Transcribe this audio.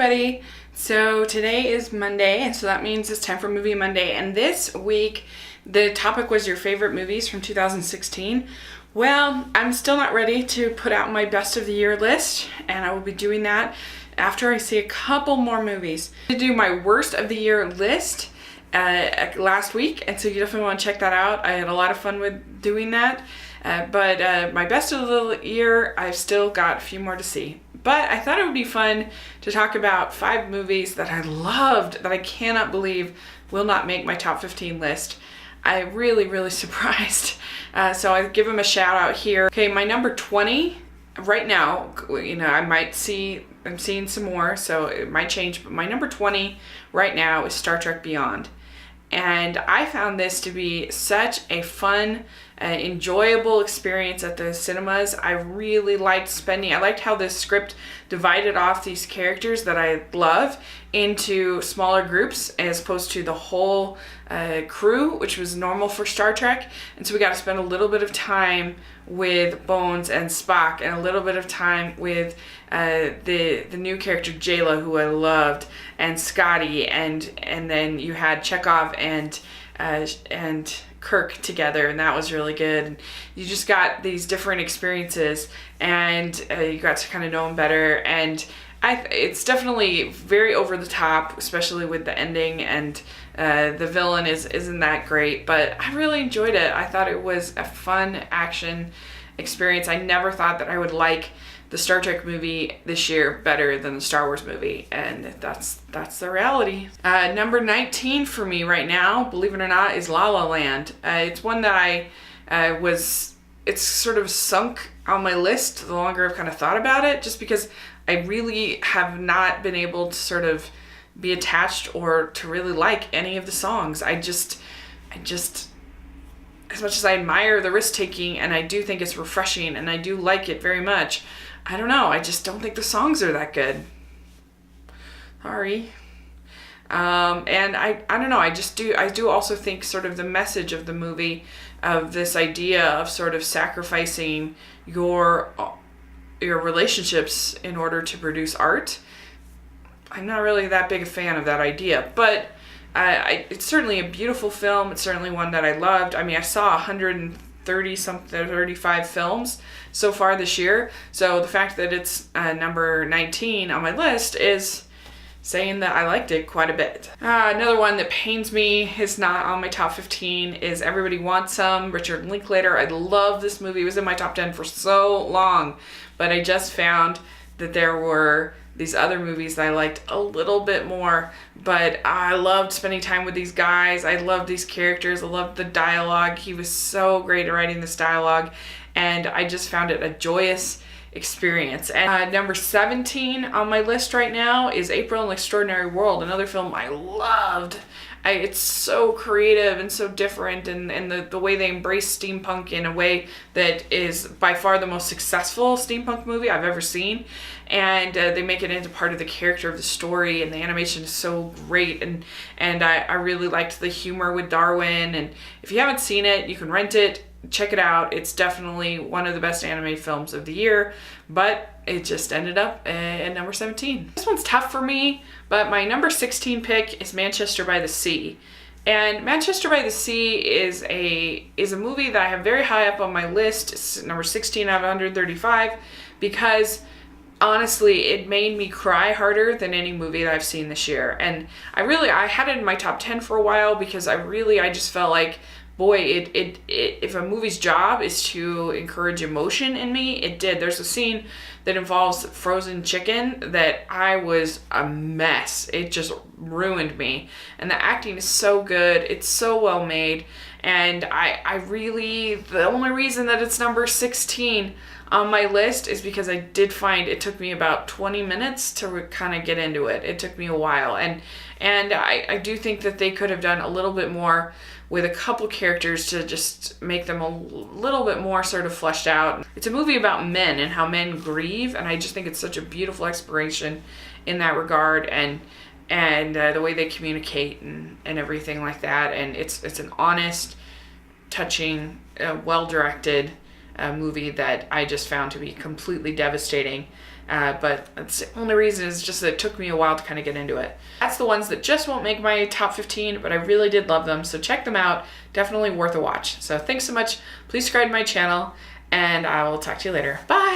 everybody. So today is Monday, and so that means it's time for Movie Monday. And this week, the topic was your favorite movies from 2016. Well, I'm still not ready to put out my best of the year list, and I will be doing that after I see a couple more movies. I did do my worst of the year list last week, and so you definitely want to check that out. I had a lot of fun with doing that. But my best of the year, I've still got a few more to see. But I thought it would be fun to talk about 5 movies that I loved that I cannot believe will not make my top 15 list. I'm really surprised. So I give them a shout out here. Okay, my number 20 right now, I'm seeing some more, so it might change, but my number 20 right now is Star Trek Beyond. And I found this to be such a fun, enjoyable experience at the cinemas. I really liked I liked how the script divided off these characters that I love into smaller groups as opposed to the whole crew, which was normal for Star Trek. And so we got to spend a little bit of time with Bones and Spock, and a little bit of time with the new character Jayla, who I loved, and Scotty, and then you had Chekhov and Kirk together, and that was really good. And you just got these different experiences, and you got to kind of know them better. And it's definitely very over the top, especially with the ending, and the villain isn't that great, but I really enjoyed it. I thought it was a fun action experience. I never thought that I would like the Star Trek movie this year better than the Star Wars movie, and that's the reality. Number 19 for me right now, believe it or not, is La La Land. It's one that it's sort of sunk on my list the longer I've kind of thought about it, just because I really have not been able to sort of be attached or to really like any of the songs. I just as much as I admire the risk taking, and I do think it's refreshing, and I do like it very much, I don't know, I just don't think the songs are that good. Sorry. And I don't know, I do also think sort of the message of the movie, of this idea of sort of sacrificing your relationships in order to produce art. I'm not really that big a fan of that idea, but it's certainly a beautiful film. It's certainly one that I loved. I mean, I saw 35 films so far this year, so the fact that it's number 19 on my list is saying that I liked it quite a bit. Another one that pains me is not on my top 15 is Everybody Wants Some, Richard Linklater. I love this movie. It was in my top 10 for so long, but I just found that there were these other movies that I liked a little bit more, but I loved spending time with these guys. I loved these characters. I loved the dialogue. He was so great at writing this dialogue, and I just found it a joyous experience. And number 17 on my list right now is April in the Extraordinary World, another film I loved. It's so creative and so different, and the way they embrace steampunk in a way that is by far the most successful steampunk movie I've ever seen. And they make it into part of the character of the story, and the animation is so great, and I really liked the humor with Darwin. And if you haven't seen it, you can rent it, check it out. It's definitely one of the best animated films of the year, but it just ended up at number 17. This one's tough for me, but my number 16 pick is Manchester by the Sea. And Manchester by the Sea is a movie that I have very high up on my list. It's number 16 out of 135, because honestly, it made me cry harder than any movie that I've seen this year. And I had it in my top 10 for a while, because I just felt like, boy, if a movie's job is to encourage emotion in me, it did. There's a scene that involves frozen chicken that I was a mess. It just ruined me. And the acting is so good. It's so well made. And the only reason that it's number 16 on my list is because I did find it took me about 20 minutes to kind of get into it. It took me a while. And I do think that they could have done a little bit more with a couple characters to just make them a little bit more sort of fleshed out. It's a movie about men and how men grieve, and I just think it's such a beautiful exploration in that regard, and the way they communicate and everything like that. And it's an honest, touching, well-directed movie that I just found to be completely devastating. But that's the only reason is just that it took me a while to kind of get into it. That's the ones that just won't make my top 15, but I really did love them. So check them out. Definitely worth a watch. So thanks so much. Please subscribe to my channel, and I will talk to you later. Bye!